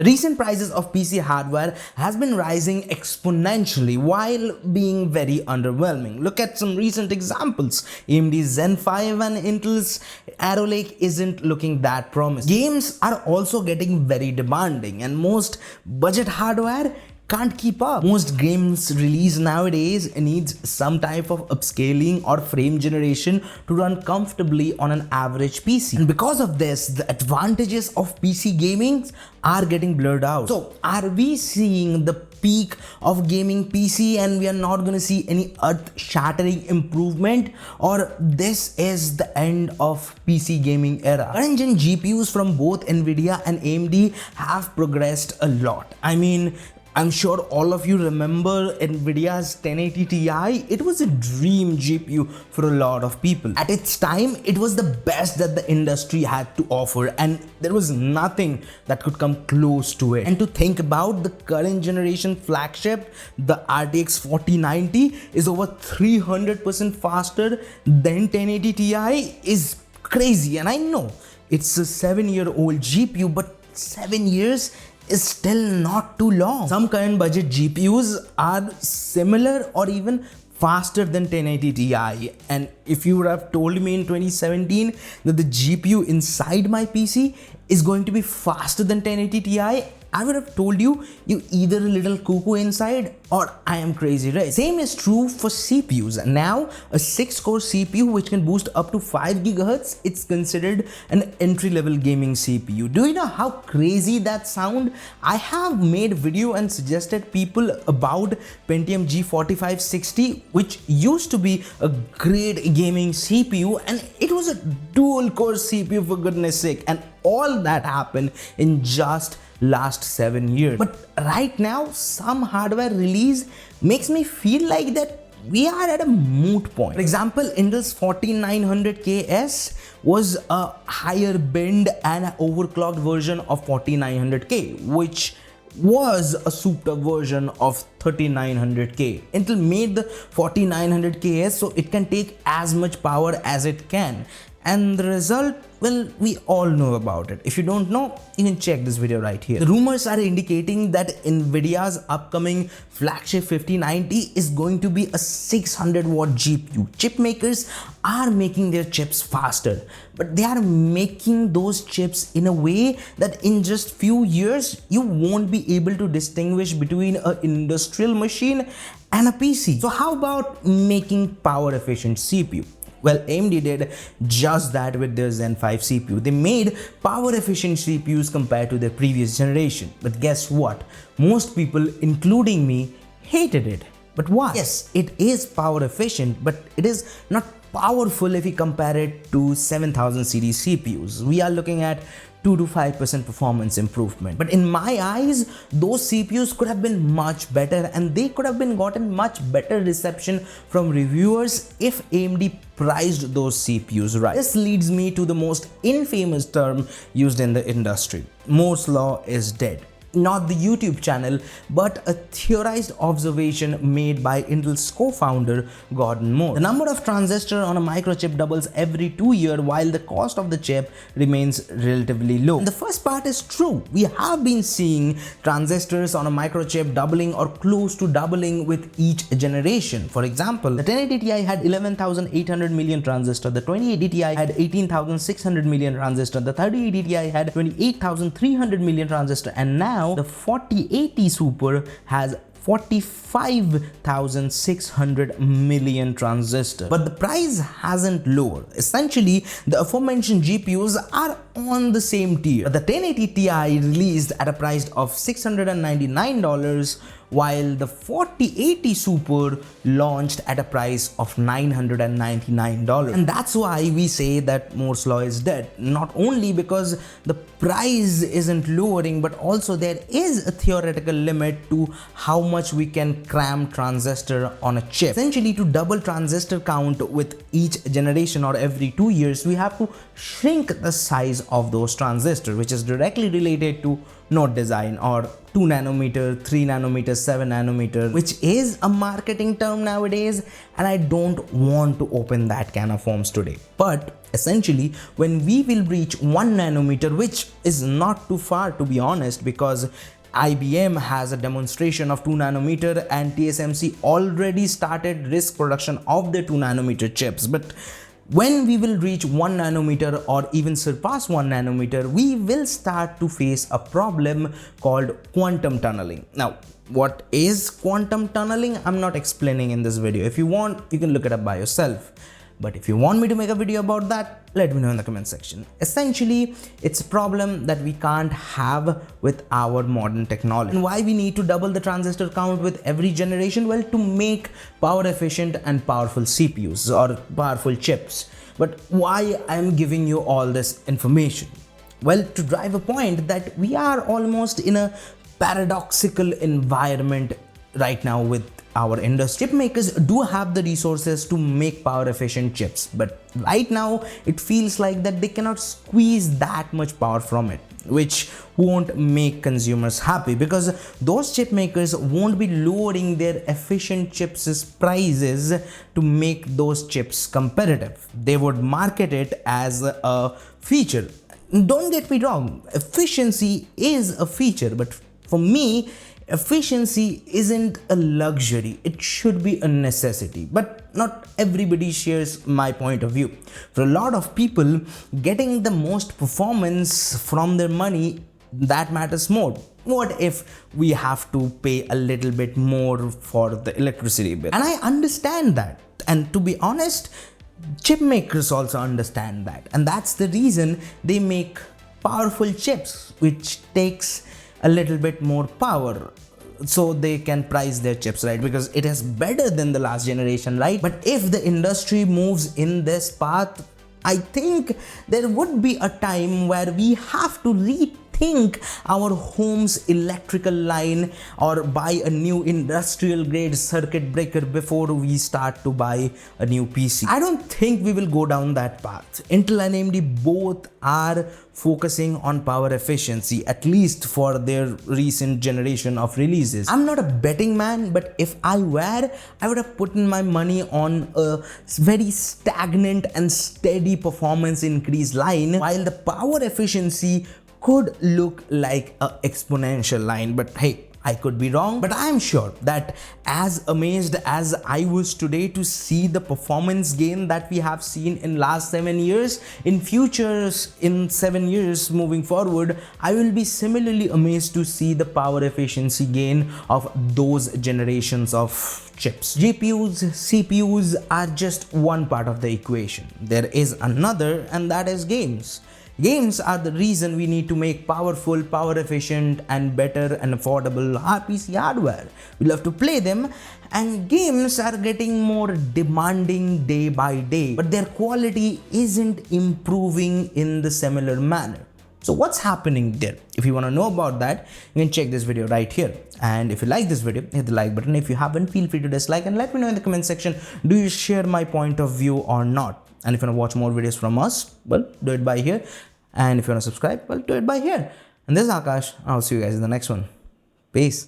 Recent prices of PC hardware has been rising exponentially while being very underwhelming. Look at some recent examples. AMD's Zen 5 and Intel's Arrow Lake isn't looking that promising. Games are also getting very demanding and most budget hardware can't keep up. Most games released nowadays needs some type of upscaling or frame generation to run comfortably on an average PC. And because of this, the advantages of PC gaming are getting blurred out. So are we seeing the peak of gaming PC and we are not going to see any earth-shattering improvement, or this is the end of PC gaming era? Current gen GPUs from both Nvidia and AMD have progressed a lot. I mean, I'm sure all of you remember Nvidia's 1080 Ti. It was a dream GPU for a lot of people. At its time, it was the best that the industry had to offer and there was nothing that could come close to it. And to think about the current generation flagship, the RTX 4090 is over 300% faster than 1080 Ti is crazy. And I know it's a 7-year-old GPU, but 7 years is still not too long. Some current budget GPUs are similar or even faster than 1080 Ti, and if you would have told me in 2017 that the GPU inside my PC is going to be faster than 1080 Ti, I would have told you either a little cuckoo inside or I am crazy, right? Same is true for CPUs. Now a 6-core CPU which can boost up to 5 GHz, it's considered an entry-level gaming CPU. Do you know how crazy that sound? I have made video and suggested people about Pentium G4560, which used to be a great gaming CPU, and it was a dual-core CPU for goodness sake, and all that happened in just last 7 years. But right now, some hardware release makes me feel like that we are at a moot point. For example, Intel's 4900KS was a higher binned and overclocked version of 4900K, which was a souped up version of 3900K. Intel made the 4900KS so it can take as much power as it can. And the result, well, we all know about it. If you don't know, you can check this video right here. The rumors are indicating that Nvidia's upcoming flagship 5090 is going to be a 600-watt GPU. Chip makers are making their chips faster, but they are making those chips in a way that in just few years, you won't be able to distinguish between an industrial machine and a PC. So how about making power efficient CPU? Well, AMD did just that with their Zen 5 CPU. They made power efficient CPUs compared to their previous generation. But guess what? Most people, including me, hated it. But why? Yes, it is power efficient, but it is not powerful if we compare it to 7000 series CPUs. We are looking at 2 to 5% performance improvement. But in my eyes, those CPUs could have been much better and they could have been gotten much better reception from reviewers if AMD priced those CPUs right. This leads me to the most infamous term used in the industry. Moore's law is dead. Not the YouTube channel, but a theorized observation made by Intel's co-founder Gordon Moore. The number of transistors on a microchip doubles every 2 years while the cost of the chip remains relatively low. And the first part is true. We have been seeing transistors on a microchip doubling or close to doubling with each generation. For example, the 1080 Ti had 11,800 million transistors, the 2080 Ti had 18,600 million transistors, the 3080 Ti had 28,300 million transistors, and now the 4080 Super has 45,600 million transistors. But the price hasn't lowered. Essentially, the aforementioned GPUs are on the same tier. The 1080 Ti released at a price of $699, while the 4080 Super launched at a price of $999. And that's why we say that Moore's law is dead. Not only because the price isn't lowering, but also there is a theoretical limit to how much we can cram transistor on a chip. Essentially, to double transistor count with each generation or every 2 years, we have to shrink the size of those transistors, which is directly related to node design, or 2 nanometer, 3 nanometer, 7 nanometer, which is a marketing term nowadays, and I don't want to open that can of worms today. But essentially, when we will reach 1 nanometer, which is not too far to be honest, because IBM has a demonstration of 2 nanometer and TSMC already started risk production of the 2 nanometer chips. But when we will reach 1 nanometer or even surpass 1 nanometer, we will start to face a problem called quantum tunneling. Now, what is quantum tunneling? I'm not explaining in this video. If you want, you can look it up by yourself. But if you want me to make a video about that, let me know in the comment section. Essentially, it's a problem that we can't have with our modern technology. And why we need to double the transistor count with every generation? Well, to make power efficient and powerful CPUs or powerful chips. But why I'm giving you all this information? Well, to drive a point that we are almost in a paradoxical environment right now with our industry. Chip makers do have the resources to make power efficient chips, but right now it feels like that they cannot squeeze that much power from it, which won't make consumers happy, because those chip makers won't be lowering their efficient chips' prices to make those chips competitive. They would market it as a feature. Don't get me wrong, efficiency is a feature, but for me, efficiency isn't a luxury, it should be a necessity. But not everybody shares my point of view. For a lot of people, getting the most performance from their money, that matters more. What if we have to pay a little bit more for the electricity bill? And I understand that. And to be honest, chip makers also understand that. And that's the reason they make powerful chips, which takes a little bit more power, so they can price their chips right, because it is better than the last generation, right? But if the industry moves in this path, I think there would be a time where we have to rethink our home's electrical line or buy a new industrial grade circuit breaker before we start to buy a new PC. I don't think we will go down that path. Intel and AMD both are focusing on power efficiency, at least for their recent generation of releases. I'm not a betting man, but if I were, I would have put in my money on a very stagnant and steady performance increase line, while the power efficiency could look like an exponential line. But hey, I could be wrong, but I am sure that as amazed as I was today to see the performance gain that we have seen in last 7 years, in 7 years moving forward, I will be similarly amazed to see the power efficiency gain of those generations of chips. GPUs, CPUs are just one part of the equation. There is another, and that is games. Games are the reason we need to make powerful, power efficient and better and affordable PC hardware. We love to play them, and games are getting more demanding day by day, but their quality isn't improving in the similar manner. So what's happening there? If you want to know about that, you can check this video right here. And if you like this video, hit the like button. If you haven't, feel free to dislike and let me know in the comment section, do you share my point of view or not? And if you want to watch more videos from us, well, do it by here. And if you want to subscribe, well, do it by here. And this is Akash. I'll see you guys in the next one. Peace.